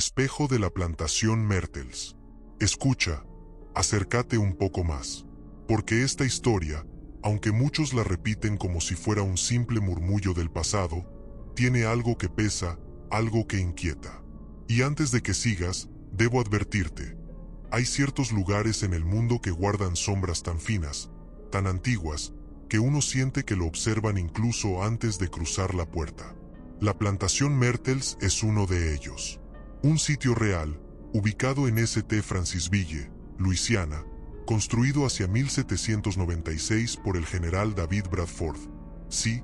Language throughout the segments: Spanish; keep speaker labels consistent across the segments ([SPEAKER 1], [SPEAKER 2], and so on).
[SPEAKER 1] espejo de la plantación Mertels. Escucha, acércate un poco más, porque esta historia, aunque muchos la repiten como si fuera un simple murmullo del pasado, tiene algo que pesa, algo que inquieta. Y antes de que sigas, debo advertirte, hay ciertos lugares en el mundo que guardan sombras tan finas, tan antiguas, que uno siente que lo observan incluso antes de cruzar la puerta. La plantación Mertels es uno de ellos. Un sitio real, ubicado en St. Francisville, Luisiana, construido hacia 1796 por el general David Bradford. Sí,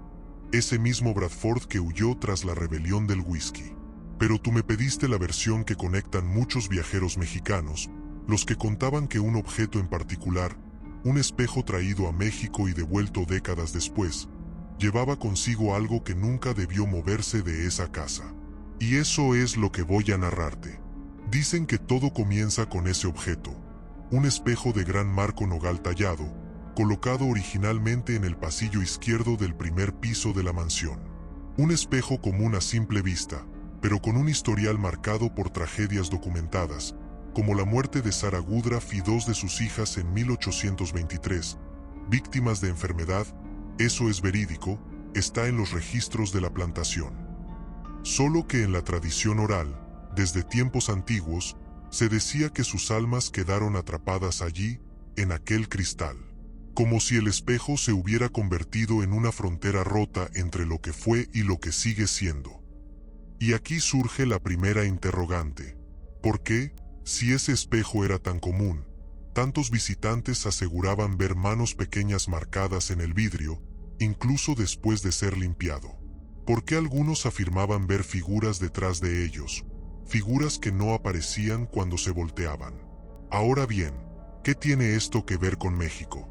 [SPEAKER 1] ese mismo Bradford que huyó tras la rebelión del whisky. Pero tú me pediste la versión que conectan muchos viajeros mexicanos, los que contaban que un objeto en particular, un espejo traído a México y devuelto décadas después, llevaba consigo algo que nunca debió moverse de esa casa. Y eso es lo que voy a narrarte. Dicen que todo comienza con ese objeto, un espejo de gran marco nogal tallado, colocado originalmente en el pasillo izquierdo del primer piso de la mansión. Un espejo común a simple vista, pero con un historial marcado por tragedias documentadas, como la muerte de Sarah Woodruff y dos de sus hijas en 1823, víctimas de enfermedad. Eso es verídico, está en los registros de la plantación. Solo que en la tradición oral, desde tiempos antiguos, se decía que sus almas quedaron atrapadas allí, en aquel cristal. Como si el espejo se hubiera convertido en una frontera rota entre lo que fue y lo que sigue siendo. Y aquí surge la primera interrogante. ¿Por qué, si ese espejo era tan común, tantos visitantes aseguraban ver manos pequeñas marcadas en el vidrio, incluso después de ser limpiado? ¿Por qué algunos afirmaban ver figuras detrás de ellos, figuras que no aparecían cuando se volteaban? Ahora bien, ¿qué tiene esto que ver con México?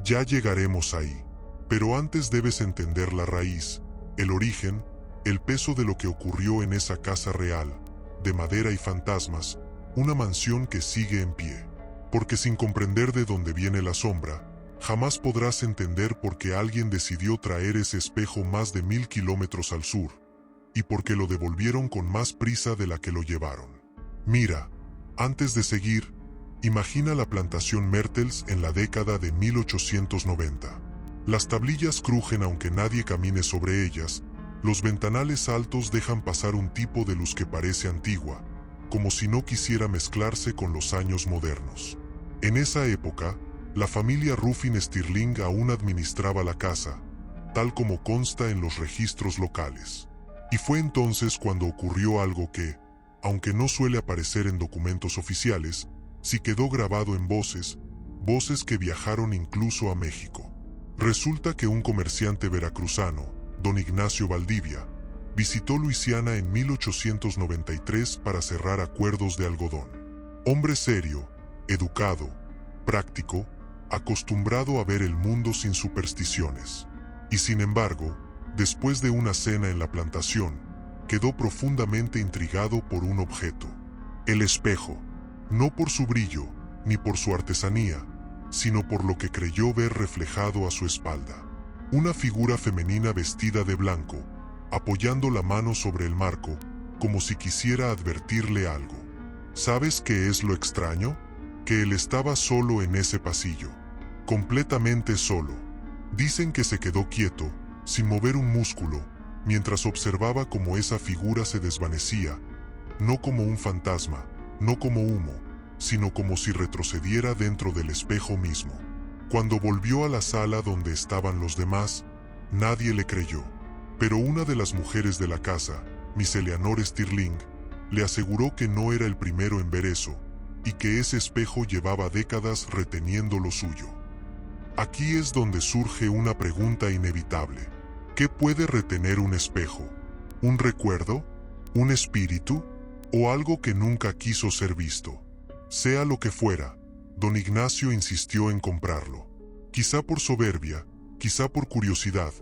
[SPEAKER 1] Ya llegaremos ahí. Pero antes debes entender la raíz, el origen, el peso de lo que ocurrió en esa casa real, de madera y fantasmas, una mansión que sigue en pie. Porque sin comprender de dónde viene la sombra, jamás podrás entender por qué alguien decidió traer ese espejo más de 1000 kilómetros al sur, y por qué lo devolvieron con más prisa de la que lo llevaron. Mira, antes de seguir, imagina la plantación Mertels en la década de 1890. Las tablillas crujen aunque nadie camine sobre ellas, los ventanales altos dejan pasar un tipo de luz que parece antigua, como si no quisiera mezclarse con los años modernos. En esa época, la familia Ruffin Stirling aún administraba la casa, tal como consta en los registros locales. Y fue entonces cuando ocurrió algo que, aunque no suele aparecer en documentos oficiales, sí quedó grabado en voces que viajaron incluso a México. Resulta que un comerciante veracruzano, don Ignacio Valdivia, visitó Luisiana en 1893 para cerrar acuerdos de algodón. Hombre serio, educado, práctico, acostumbrado a ver el mundo sin supersticiones. Y sin embargo, después de una cena en la plantación, quedó profundamente intrigado por un objeto. El espejo, no por su brillo, ni por su artesanía, sino por lo que creyó ver reflejado a su espalda. Una figura femenina vestida de blanco, apoyando la mano sobre el marco, como si quisiera advertirle algo. ¿Sabes qué es lo extraño? Que él estaba solo en ese pasillo. Completamente solo. Dicen que se quedó quieto, sin mover un músculo, mientras observaba cómo esa figura se desvanecía, no como un fantasma, no como humo, sino como si retrocediera dentro del espejo mismo. Cuando volvió a la sala donde estaban los demás, nadie le creyó. Pero una de las mujeres de la casa, Miss Eleanor Stirling, le aseguró que no era el primero en ver eso, y que ese espejo llevaba décadas reteniendo lo suyo. Aquí es donde surge una pregunta inevitable. ¿Qué puede retener un espejo? ¿Un recuerdo? ¿Un espíritu? ¿O algo que nunca quiso ser visto? Sea lo que fuera, don Ignacio insistió en comprarlo. Quizá por soberbia, quizá por curiosidad,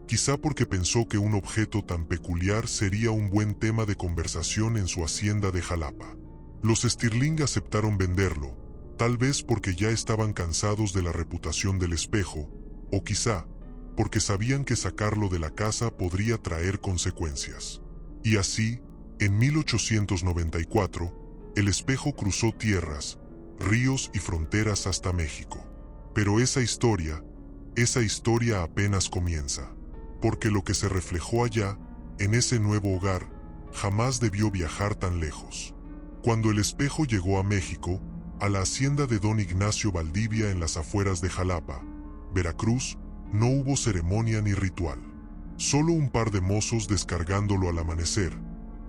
[SPEAKER 1] quizá porque pensó que un objeto tan peculiar sería un buen tema de conversación en su hacienda de Jalapa. Los Stirling aceptaron venderlo, tal vez porque ya estaban cansados de la reputación del espejo, o quizá porque sabían que sacarlo de la casa podría traer consecuencias. Y así, En 1894, el espejo cruzó tierras, ríos y fronteras hasta México. Pero esa historia apenas comienza, porque lo que se reflejó allá, en ese nuevo hogar, jamás debió viajar tan lejos. Cuando el espejo llegó a México, a la hacienda de don Ignacio Valdivia en las afueras de Jalapa, Veracruz, no hubo ceremonia ni ritual. Solo un par de mozos descargándolo al amanecer,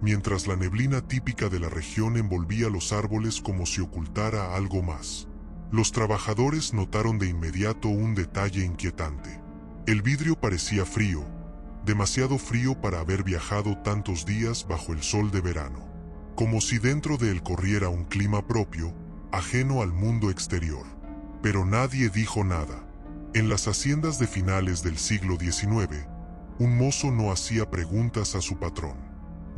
[SPEAKER 1] mientras la neblina típica de la región envolvía los árboles como si ocultara algo más. Los trabajadores notaron de inmediato un detalle inquietante. El vidrio parecía frío, demasiado frío para haber viajado tantos días bajo el sol de verano, como si dentro de él corriera un clima propio, ajeno al mundo exterior. Pero nadie dijo nada. En las haciendas de finales del siglo XIX, un mozo no hacía preguntas a su patrón.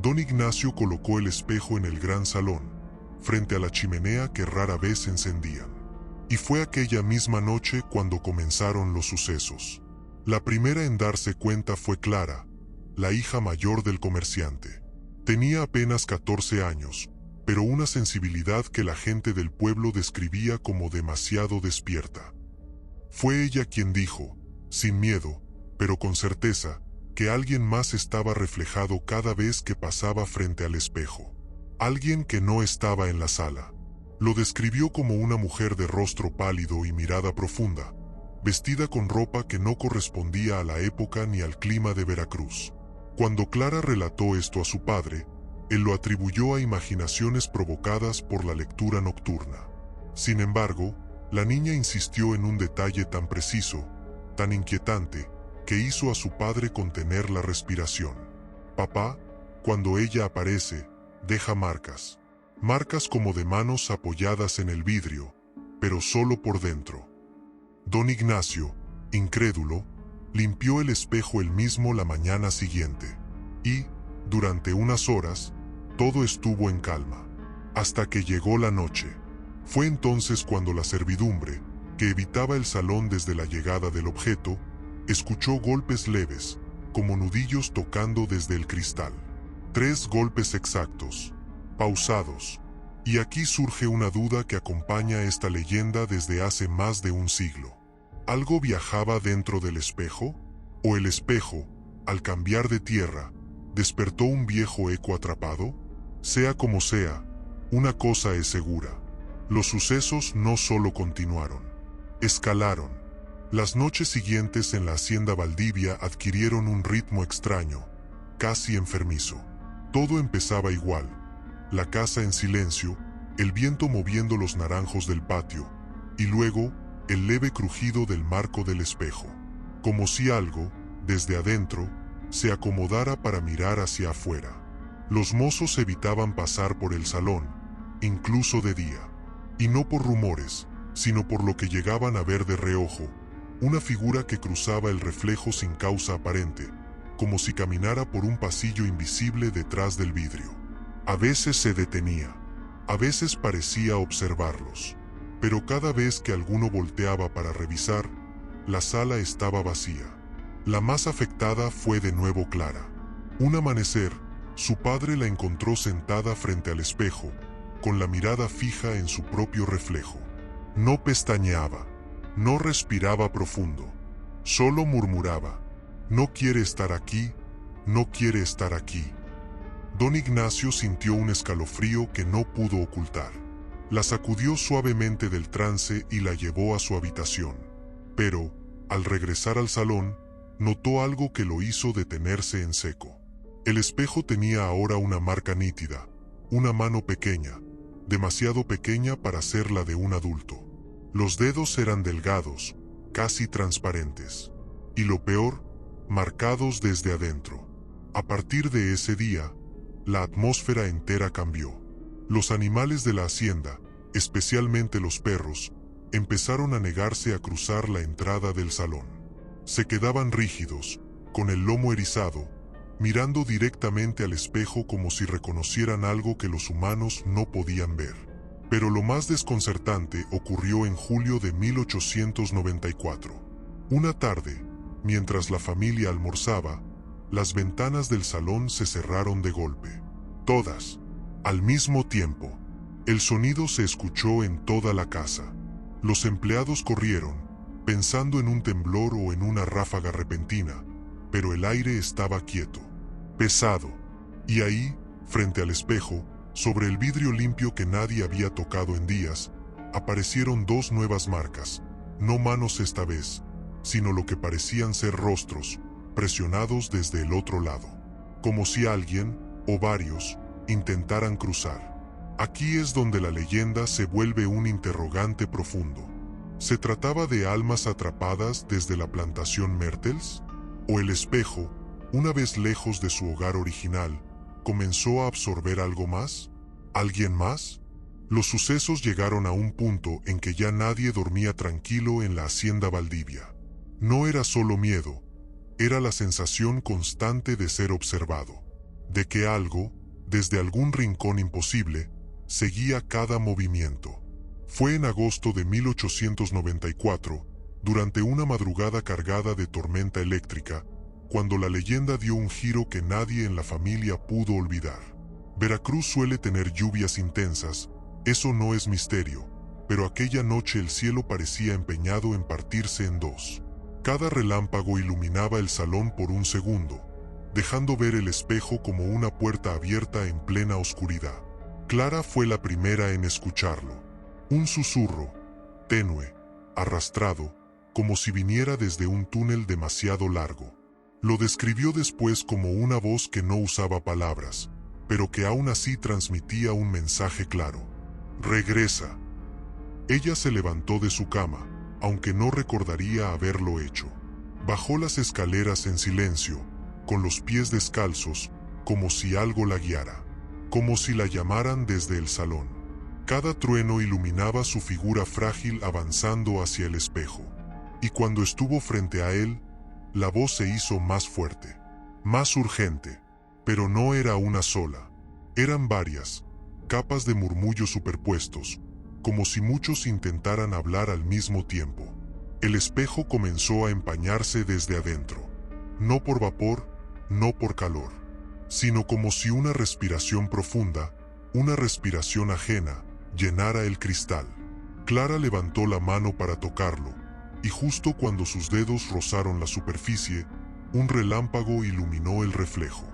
[SPEAKER 1] Don Ignacio colocó el espejo en el gran salón, frente a la chimenea que rara vez encendían. Y fue aquella misma noche cuando comenzaron los sucesos. La primera en darse cuenta fue Clara, la hija mayor del comerciante. Tenía apenas 14 años, pero una sensibilidad que la gente del pueblo describía como demasiado despierta. Fue ella quien dijo, sin miedo, pero con certeza, que alguien más estaba reflejado cada vez que pasaba frente al espejo. Alguien que no estaba en la sala. Lo describió como una mujer de rostro pálido y mirada profunda, vestida con ropa que no correspondía a la época ni al clima de Veracruz. Cuando Clara relató esto a su padre, él lo atribuyó a imaginaciones provocadas por la lectura nocturna. Sin embargo, la niña insistió en un detalle tan preciso, tan inquietante, que hizo a su padre contener la respiración. Papá, cuando ella aparece, deja marcas. Marcas como de manos apoyadas en el vidrio, pero solo por dentro. Don Ignacio, incrédulo, limpió el espejo él mismo la mañana siguiente. Y, durante unas horas, todo estuvo en calma. Hasta que llegó la noche. Fue entonces cuando la servidumbre, que evitaba el salón desde la llegada del objeto, escuchó golpes leves, como nudillos tocando desde el cristal. 3 golpes exactos, pausados. Y aquí surge una duda que acompaña esta leyenda desde hace más de un siglo. ¿Algo viajaba dentro del espejo? ¿O el espejo, al cambiar de tierra, despertó un viejo eco atrapado? Sea como sea, una cosa es segura. Los sucesos no solo continuaron, escalaron. Las noches siguientes en la hacienda Valdivia adquirieron un ritmo extraño, casi enfermizo. Todo empezaba igual, la casa en silencio, el viento moviendo los naranjos del patio, y luego, el leve crujido del marco del espejo, como si algo, desde adentro, se acomodara para mirar hacia afuera. Los mozos evitaban pasar por el salón, incluso de día. Y no por rumores, sino por lo que llegaban a ver de reojo, una figura que cruzaba el reflejo sin causa aparente, como si caminara por un pasillo invisible detrás del vidrio. A veces se detenía, a veces parecía observarlos, pero cada vez que alguno volteaba para revisar, la sala estaba vacía. La más afectada fue de nuevo Clara. Un amanecer, su padre la encontró sentada frente al espejo, con la mirada fija en su propio reflejo. No pestañeaba, no respiraba profundo, solo murmuraba, «No quiere estar aquí, no quiere estar aquí». Don Ignacio sintió un escalofrío que no pudo ocultar. La sacudió suavemente del trance y la llevó a su habitación. Pero, al regresar al salón, notó algo que lo hizo detenerse en seco. El espejo tenía ahora una marca nítida, una mano pequeña, demasiado pequeña para ser la de un adulto. Los dedos eran delgados, casi transparentes. Y lo peor, marcados desde adentro. A partir de ese día, la atmósfera entera cambió. Los animales de la hacienda, especialmente los perros, empezaron a negarse a cruzar la entrada del salón. Se quedaban rígidos, con el lomo erizado, mirando directamente al espejo como si reconocieran algo que los humanos no podían ver. Pero lo más desconcertante ocurrió en julio de 1894. Una tarde, mientras la familia almorzaba, las ventanas del salón se cerraron de golpe. Todas, al mismo tiempo. El sonido se escuchó en toda la casa. Los empleados corrieron, pensando en un temblor o en una ráfaga repentina, pero el aire estaba quieto, pesado. Y ahí, frente al espejo, sobre el vidrio limpio que nadie había tocado en días, aparecieron dos nuevas marcas, no manos esta vez, sino lo que parecían ser rostros, presionados desde el otro lado, como si alguien, o varios, intentaran cruzar. Aquí es donde la leyenda se vuelve un interrogante profundo. ¿Se trataba de almas atrapadas desde la plantación Mertels? ¿O el espejo, una vez lejos de su hogar original, comenzó a absorber algo más? ¿Alguien más? Los sucesos llegaron a un punto en que ya nadie dormía tranquilo en la hacienda Valdivia. No era solo miedo, era la sensación constante de ser observado, de que algo, desde algún rincón imposible, seguía cada movimiento. Fue en agosto de 1894, durante una madrugada cargada de tormenta eléctrica, cuando la leyenda dio un giro que nadie en la familia pudo olvidar. Veracruz suele tener lluvias intensas, eso no es misterio, pero aquella noche el cielo parecía empeñado en partirse en dos. Cada relámpago iluminaba el salón por un segundo, dejando ver el espejo como una puerta abierta en plena oscuridad. Clara fue la primera en escucharlo. Un susurro, tenue, arrastrado, como si viniera desde un túnel demasiado largo. Lo describió después como una voz que no usaba palabras, pero que aún así transmitía un mensaje claro. Regresa. Ella se levantó de su cama, aunque no recordaría haberlo hecho. Bajó las escaleras en silencio, con los pies descalzos, como si algo la guiara, como si la llamaran desde el salón. Cada trueno iluminaba su figura frágil avanzando hacia el espejo. Y cuando estuvo frente a él, la voz se hizo más fuerte, más urgente, pero no era una sola. Eran varias, capas de murmullos superpuestos, como si muchos intentaran hablar al mismo tiempo. El espejo comenzó a empañarse desde adentro, no por vapor, no por calor, sino como si una respiración profunda, una respiración ajena, llenara el cristal. Clara levantó la mano para tocarlo, y justo cuando sus dedos rozaron la superficie, un relámpago iluminó el reflejo.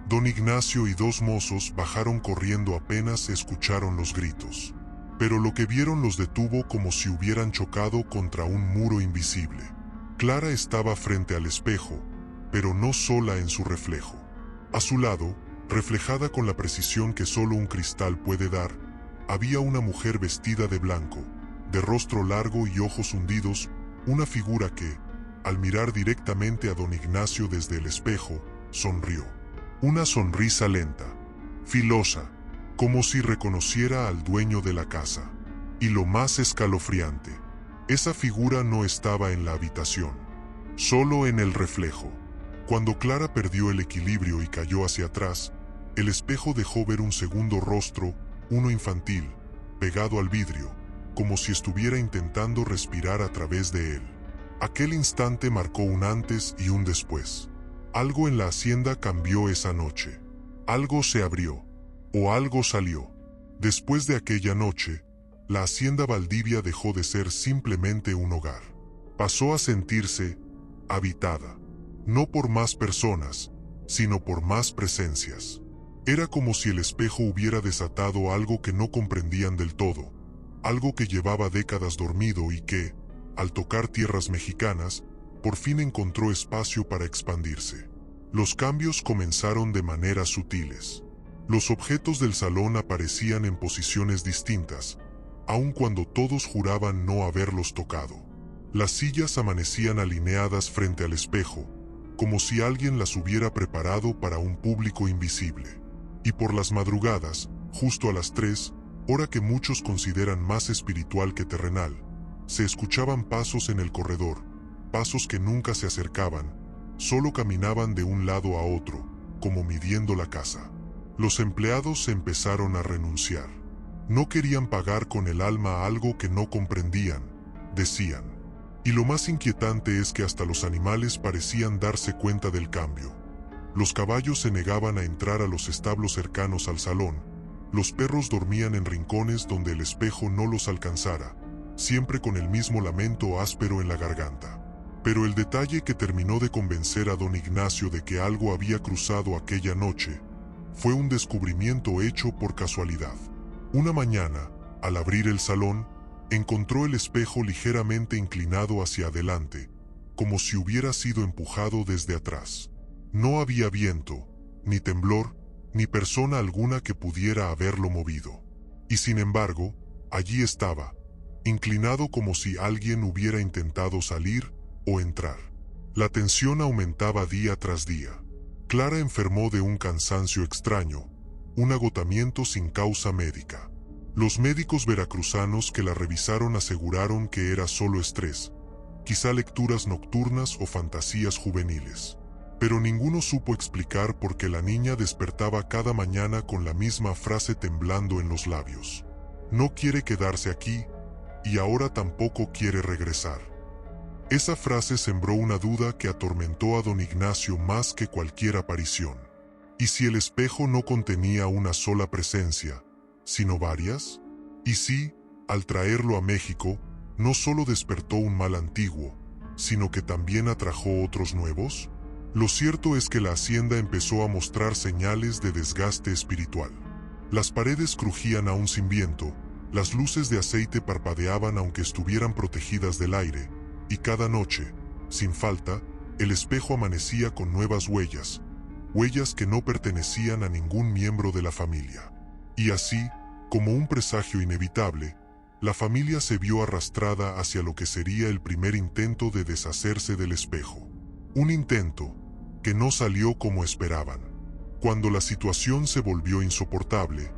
[SPEAKER 1] Don Ignacio y dos mozos bajaron corriendo apenas escucharon los gritos. Pero lo que vieron los detuvo como si hubieran chocado contra un muro invisible. Clara estaba frente al espejo, pero no sola en su reflejo. A su lado, reflejada con la precisión que solo un cristal puede dar, había una mujer vestida de blanco, de rostro largo y ojos hundidos, una figura que, al mirar directamente a don Ignacio desde el espejo, sonrió. Una sonrisa lenta, filosa, como si reconociera al dueño de la casa. Y lo más escalofriante, esa figura no estaba en la habitación, solo en el reflejo. Cuando Clara perdió el equilibrio y cayó hacia atrás, el espejo dejó ver un segundo rostro, uno infantil, pegado al vidrio, como si estuviera intentando respirar a través de él. Aquel instante marcó un antes y un después. Algo en la hacienda cambió esa noche. Algo se abrió, o algo salió. Después de aquella noche, la hacienda Valdivia dejó de ser simplemente un hogar. Pasó a sentirse habitada, no por más personas, sino por más presencias. Era como si el espejo hubiera desatado algo que no comprendían del todo, algo que llevaba décadas dormido y que, al tocar tierras mexicanas, por fin encontró espacio para expandirse. Los cambios comenzaron de maneras sutiles. Los objetos del salón aparecían en posiciones distintas, aun cuando todos juraban no haberlos tocado. Las sillas amanecían alineadas frente al espejo, como si alguien las hubiera preparado para un público invisible. Y por las madrugadas, justo a las 3, hora que muchos consideran más espiritual que terrenal, se escuchaban pasos en el corredor, pasos que nunca se acercaban, solo caminaban de un lado a otro, como midiendo la casa. Los empleados se empezaron a renunciar. No querían pagar con el alma algo que no comprendían, decían. Y lo más inquietante es que hasta los animales parecían darse cuenta del cambio. Los caballos se negaban a entrar a los establos cercanos al salón. Los perros dormían en rincones donde el espejo no los alcanzara, siempre con el mismo lamento áspero en la garganta. Pero el detalle que terminó de convencer a don Ignacio de que algo había cruzado aquella noche fue un descubrimiento hecho por casualidad. Una mañana, al abrir el salón, encontró el espejo ligeramente inclinado hacia adelante, como si hubiera sido empujado desde atrás. No había viento, ni temblor, ni persona alguna que pudiera haberlo movido. Y sin embargo, allí estaba, inclinado como si alguien hubiera intentado salir o entrar. La tensión aumentaba día tras día. Clara enfermó de un cansancio extraño, un agotamiento sin causa médica. Los médicos veracruzanos que la revisaron aseguraron que era solo estrés, quizá lecturas nocturnas o fantasías juveniles. Pero ninguno supo explicar por qué la niña despertaba cada mañana con la misma frase temblando en los labios. No quiere quedarse aquí, y ahora tampoco quiere regresar. Esa frase sembró una duda que atormentó a don Ignacio más que cualquier aparición. ¿Y si el espejo no contenía una sola presencia, sino varias? ¿Y si, al traerlo a México, no solo despertó un mal antiguo, sino que también atrajo otros nuevos? Lo cierto es que la hacienda empezó a mostrar señales de desgaste espiritual. Las paredes crujían aún sin viento, las luces de aceite parpadeaban aunque estuvieran protegidas del aire, y cada noche, sin falta, el espejo amanecía con nuevas huellas, huellas que no pertenecían a ningún miembro de la familia. Y así, como un presagio inevitable, la familia se vio arrastrada hacia lo que sería el primer intento de deshacerse del espejo. Un intento que no salió como esperaban. Cuando la situación se volvió insoportable,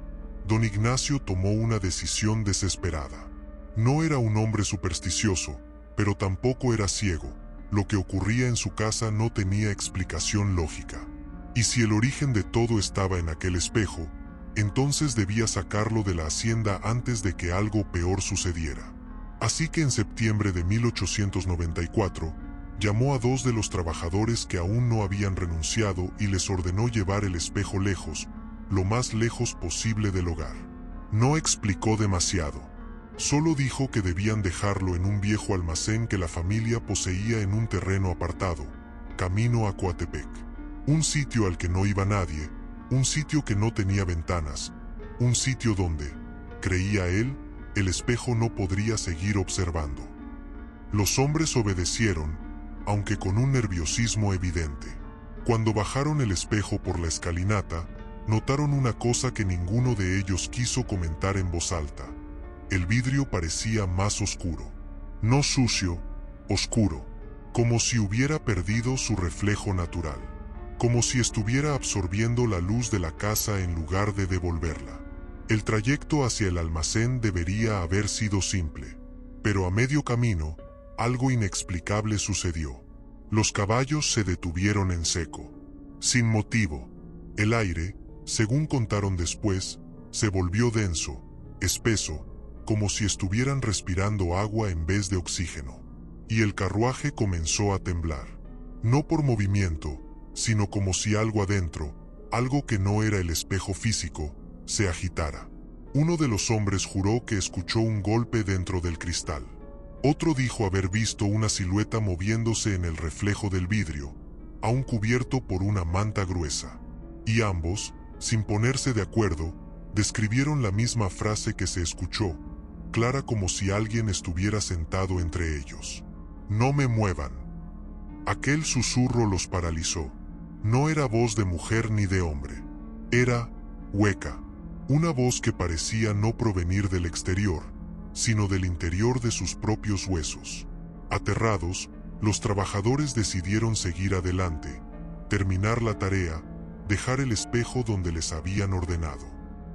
[SPEAKER 1] don Ignacio tomó una decisión desesperada. No era un hombre supersticioso, pero tampoco era ciego. Lo que ocurría en su casa no tenía explicación lógica. Y si el origen de todo estaba en aquel espejo, entonces debía sacarlo de la hacienda antes de que algo peor sucediera. Así que en septiembre de 1894, llamó a 2 de los trabajadores que aún no habían renunciado y les ordenó llevar el espejo lejos, lo más lejos posible del hogar. No explicó demasiado. Solo dijo que debían dejarlo en un viejo almacén que la familia poseía en un terreno apartado, camino a Coatepec. Un sitio al que no iba nadie, un sitio que no tenía ventanas, un sitio donde, creía él, el espejo no podría seguir observando. Los hombres obedecieron, aunque con un nerviosismo evidente. Cuando bajaron el espejo por la escalinata, notaron una cosa que ninguno de ellos quiso comentar en voz alta. El vidrio parecía más oscuro. No sucio, oscuro, como si hubiera perdido su reflejo natural. Como si estuviera absorbiendo la luz de la casa en lugar de devolverla. El trayecto hacia el almacén debería haber sido simple, pero a medio camino, algo inexplicable sucedió. Los caballos se detuvieron en seco. Sin motivo. El aire, según contaron después, se volvió denso, espeso, como si estuvieran respirando agua en vez de oxígeno. Y el carruaje comenzó a temblar. No por movimiento, sino como si algo adentro, algo que no era el espejo físico, se agitara. Uno de los hombres juró que escuchó un golpe dentro del cristal. Otro dijo haber visto una silueta moviéndose en el reflejo del vidrio, aún cubierto por una manta gruesa. Y ambos, sin ponerse de acuerdo, describieron la misma frase que se escuchó, clara como si alguien estuviera sentado entre ellos. «No me muevan». Aquel susurro los paralizó. No era voz de mujer ni de hombre. Era hueca, una voz que parecía no provenir del exterior, sino del interior de sus propios huesos. Aterrados, los trabajadores decidieron seguir adelante, terminar la tarea, dejar el espejo donde les habían ordenado.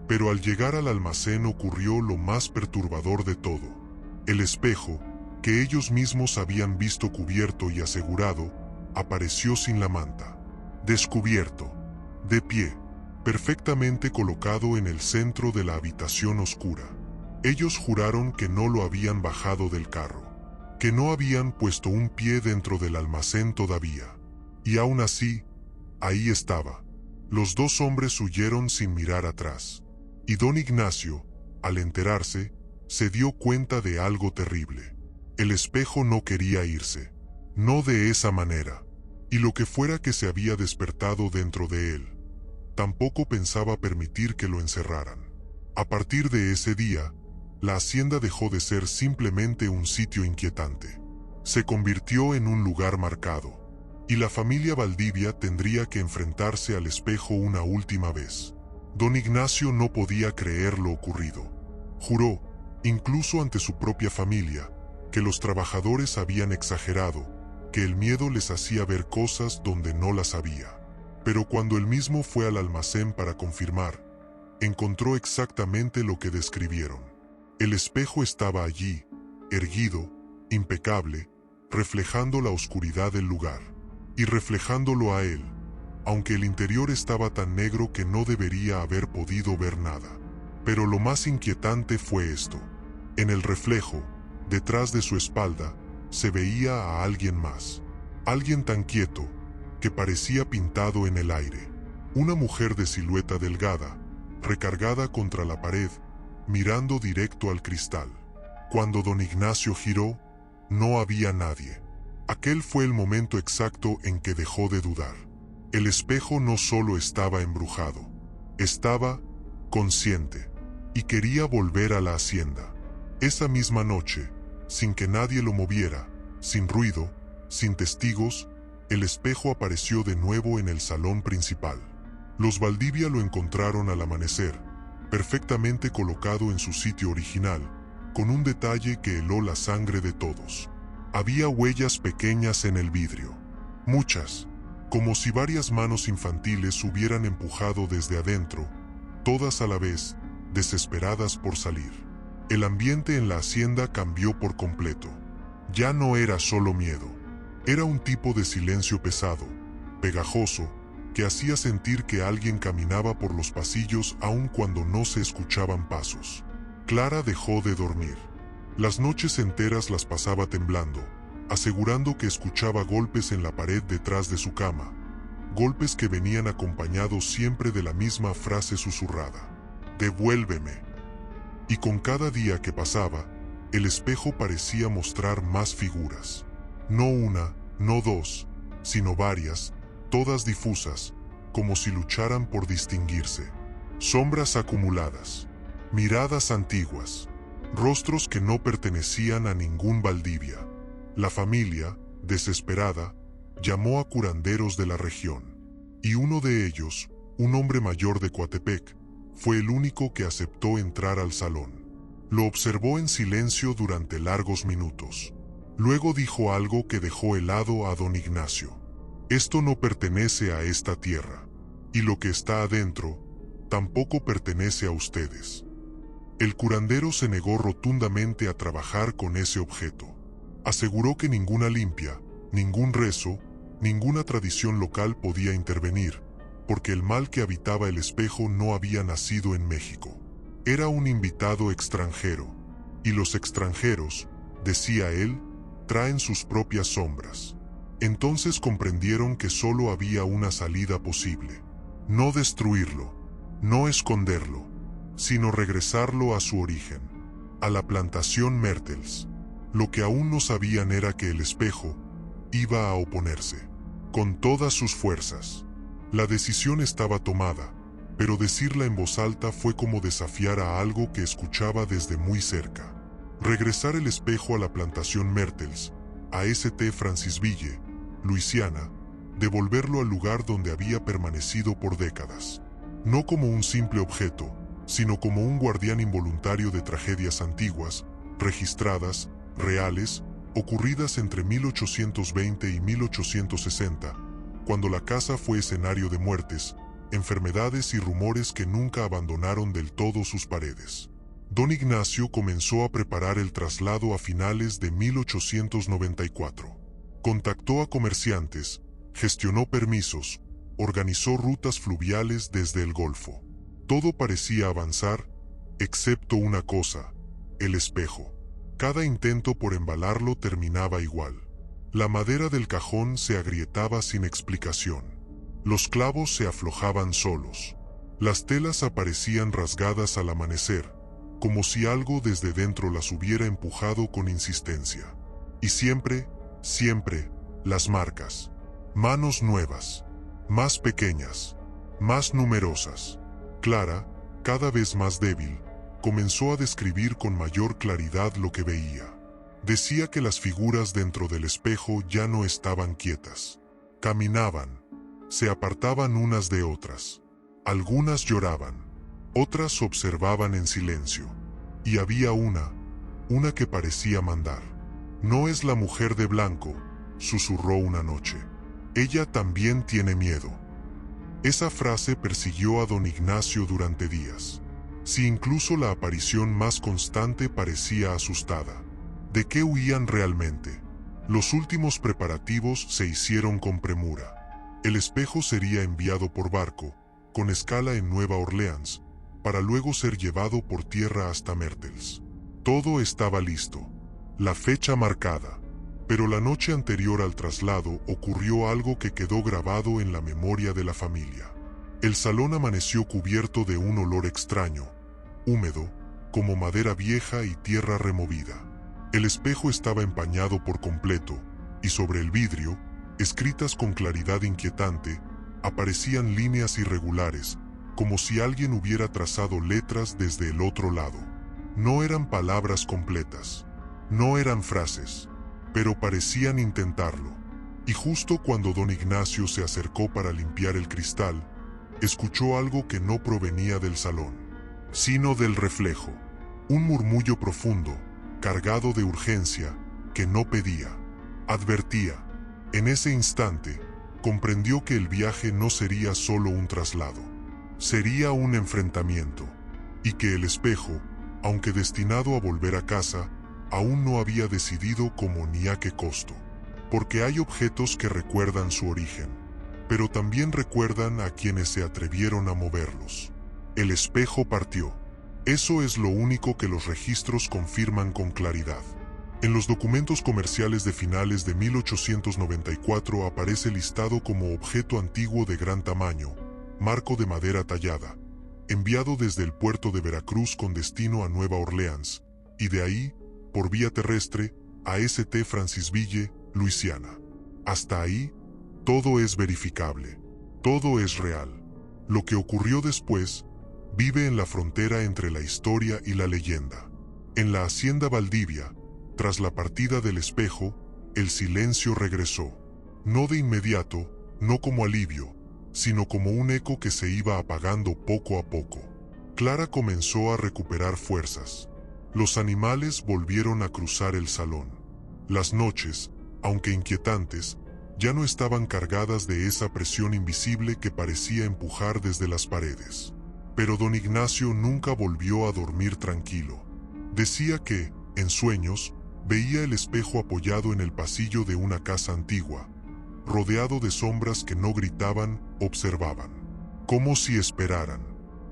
[SPEAKER 1] Pero al llegar al almacén ocurrió lo más perturbador de todo. El espejo, que ellos mismos habían visto cubierto y asegurado, apareció sin la manta. Descubierto, de pie, perfectamente colocado en el centro de la habitación oscura. Ellos juraron que no lo habían bajado del carro, que no habían puesto un pie dentro del almacén todavía. Y aún así, Ahí estaba. Los dos hombres huyeron sin mirar atrás. Y don Ignacio, al enterarse, se dio cuenta de algo terrible. El espejo no quería irse. No de esa manera. Y lo que fuera que se había despertado dentro de él, tampoco pensaba permitir que lo encerraran. A partir de ese día, la hacienda dejó de ser simplemente un sitio inquietante. Se convirtió en un lugar marcado. Y la familia Valdivia tendría que enfrentarse al espejo una última vez. Don Ignacio no podía creer lo ocurrido. Juró, incluso ante su propia familia, que los trabajadores habían exagerado, que el miedo les hacía ver cosas donde no las había. Pero cuando él mismo fue al almacén para confirmar, encontró exactamente lo que describieron. El espejo estaba allí, erguido, impecable, reflejando la oscuridad del lugar. Y reflejándolo a él, aunque el interior estaba tan negro que no debería haber podido ver nada. Pero lo más inquietante fue esto. En el reflejo, detrás de su espalda, se veía a alguien más. Alguien tan quieto, que parecía pintado en el aire. Una mujer de silueta delgada, recargada contra la pared, mirando directo al cristal. Cuando don Ignacio giró, no había nadie. Aquel fue el momento exacto en que dejó de dudar. El espejo no solo estaba embrujado, estaba consciente y quería volver a la hacienda. Esa misma noche, sin que nadie lo moviera, sin ruido, sin testigos, el espejo apareció de nuevo en el salón principal. Los Valdivia lo encontraron al amanecer, perfectamente colocado en su sitio original, con un detalle que heló la sangre de todos. Había huellas pequeñas en el vidrio, muchas, como si varias manos infantiles hubieran empujado desde adentro, todas a la vez, desesperadas por salir. El ambiente en la hacienda cambió por completo. Ya no era solo miedo, era un tipo de silencio pesado, pegajoso, que hacía sentir que alguien caminaba por los pasillos aun cuando no se escuchaban pasos. Clara dejó de dormir. Las noches enteras las pasaba temblando, asegurando que escuchaba golpes en la pared detrás de su cama, golpes que venían acompañados siempre de la misma frase susurrada: «Devuélveme». Y con cada día que pasaba, el espejo parecía mostrar más figuras. No una, no dos, sino varias, todas difusas, como si lucharan por distinguirse. Sombras acumuladas, miradas antiguas, rostros que no pertenecían a ningún Valdivia. La familia, desesperada, llamó a curanderos de la región. Y uno de ellos, un hombre mayor de Coatepec, fue el único que aceptó entrar al salón. Lo observó en silencio durante largos minutos. Luego dijo algo que dejó helado a don Ignacio. «Esto no pertenece a esta tierra, y lo que está adentro tampoco pertenece a ustedes». El curandero se negó rotundamente a trabajar con ese objeto. Aseguró que ninguna limpia, ningún rezo, ninguna tradición local podía intervenir, porque el mal que habitaba el espejo no había nacido en México. Era un invitado extranjero, y los extranjeros, decía él, traen sus propias sombras. Entonces comprendieron que solo había una salida posible: no destruirlo, no esconderlo, sino regresarlo a su origen, a la plantación Mertels. Lo que aún no sabían era que el espejo iba a oponerse, con todas sus fuerzas. La decisión estaba tomada, pero decirla en voz alta fue como desafiar a algo que escuchaba desde muy cerca. Regresar el espejo a la plantación Mertels, a St. Francisville, Luisiana, devolverlo al lugar donde había permanecido por décadas. No como un simple objeto, sino como un guardián involuntario de tragedias antiguas, registradas, reales, ocurridas entre 1820 y 1860, cuando la casa fue escenario de muertes, enfermedades y rumores que nunca abandonaron del todo sus paredes. Don Ignacio comenzó a preparar el traslado a finales de 1894. Contactó a comerciantes, gestionó permisos, organizó rutas fluviales desde el Golfo. Todo parecía avanzar, excepto una cosa: el espejo. Cada intento por embalarlo terminaba igual. La madera del cajón se agrietaba sin explicación. Los clavos se aflojaban solos. Las telas aparecían rasgadas al amanecer, como si algo desde dentro las hubiera empujado con insistencia. Y siempre, siempre, las marcas. Manos nuevas, más pequeñas, más numerosas. Clara, cada vez más débil, comenzó a describir con mayor claridad lo que veía. Decía que las figuras dentro del espejo ya no estaban quietas. Caminaban, se apartaban unas de otras. Algunas lloraban, otras observaban en silencio. Y había una que parecía mandar. «No es la mujer de blanco», susurró una noche. «Ella también tiene miedo». Esa frase persiguió a don Ignacio durante días. Si incluso la aparición más constante parecía asustada. ¿De qué huían realmente? Los últimos preparativos se hicieron con premura. El espejo sería enviado por barco, con escala en Nueva Orleans, para luego ser llevado por tierra hasta Mertels. Todo estaba listo. La fecha marcada. Pero la noche anterior al traslado ocurrió algo que quedó grabado en la memoria de la familia. El salón amaneció cubierto de un olor extraño, húmedo, como madera vieja y tierra removida. El espejo estaba empañado por completo, y sobre el vidrio, escritas con claridad inquietante, aparecían líneas irregulares, como si alguien hubiera trazado letras desde el otro lado. No eran palabras completas, no eran frases, pero parecían intentarlo. Y justo cuando don Ignacio se acercó para limpiar el cristal, escuchó algo que no provenía del salón, sino del reflejo. Un murmullo profundo, cargado de urgencia, que no pedía, advertía. En ese instante, comprendió que el viaje no sería solo un traslado, sería un enfrentamiento, y que el espejo, aunque destinado a volver a casa, aún no había decidido cómo ni a qué costo. Porque hay objetos que recuerdan su origen, pero también recuerdan a quienes se atrevieron a moverlos. El espejo partió. Eso es lo único que los registros confirman con claridad. En los documentos comerciales de finales de 1894 aparece listado como objeto antiguo de gran tamaño, marco de madera tallada, enviado desde el puerto de Veracruz con destino a Nueva Orleans, y de ahí, por vía terrestre, a St. Francisville, Luisiana. Hasta ahí, todo es verificable, todo es real. Lo que ocurrió después vive en la frontera entre la historia y la leyenda. En la hacienda Valdivia, tras la partida del espejo, el silencio regresó. No de inmediato, no como alivio, sino como un eco que se iba apagando poco a poco. Clara comenzó a recuperar fuerzas. Los animales volvieron a cruzar el salón. Las noches, aunque inquietantes, ya no estaban cargadas de esa presión invisible que parecía empujar desde las paredes. Pero don Ignacio nunca volvió a dormir tranquilo. Decía que, en sueños, veía el espejo apoyado en el pasillo de una casa antigua, rodeado de sombras que no gritaban, observaban. Como si esperaran,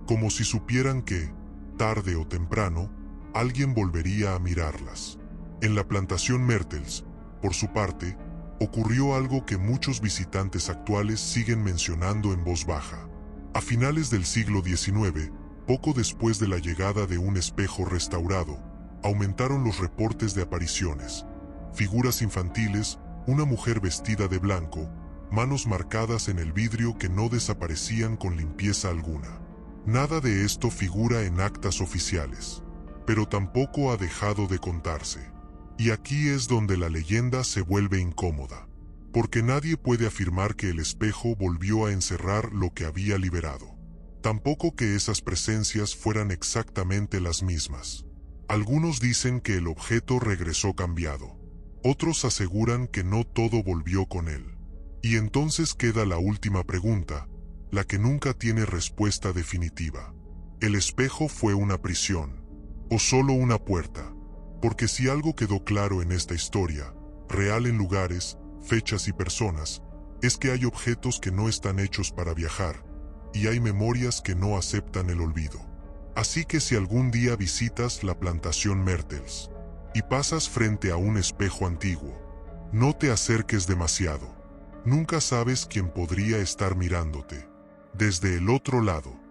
[SPEAKER 1] como si supieran que, tarde o temprano, alguien volvería a mirarlas. En la plantación Mertels, por su parte, ocurrió algo que muchos visitantes actuales siguen mencionando en voz baja. A finales del siglo XIX, poco después de la llegada de un espejo restaurado, aumentaron los reportes de apariciones. Figuras infantiles, una mujer vestida de blanco, manos marcadas en el vidrio que no desaparecían con limpieza alguna. Nada de esto figura en actas oficiales, pero tampoco ha dejado de contarse. Y aquí es donde la leyenda se vuelve incómoda, porque nadie puede afirmar que el espejo volvió a encerrar lo que había liberado. Tampoco que esas presencias fueran exactamente las mismas. Algunos dicen que el objeto regresó cambiado. Otros aseguran que no todo volvió con él. Y entonces queda la última pregunta, la que nunca tiene respuesta definitiva. ¿El espejo fue una prisión? ¿O solo una puerta? Porque si algo quedó claro en esta historia, real en lugares, fechas y personas, es que hay objetos que no están hechos para viajar, y hay memorias que no aceptan el olvido. Así que si algún día visitas la plantación Mertels y pasas frente a un espejo antiguo, no te acerques demasiado. Nunca sabes quién podría estar mirándote desde el otro lado.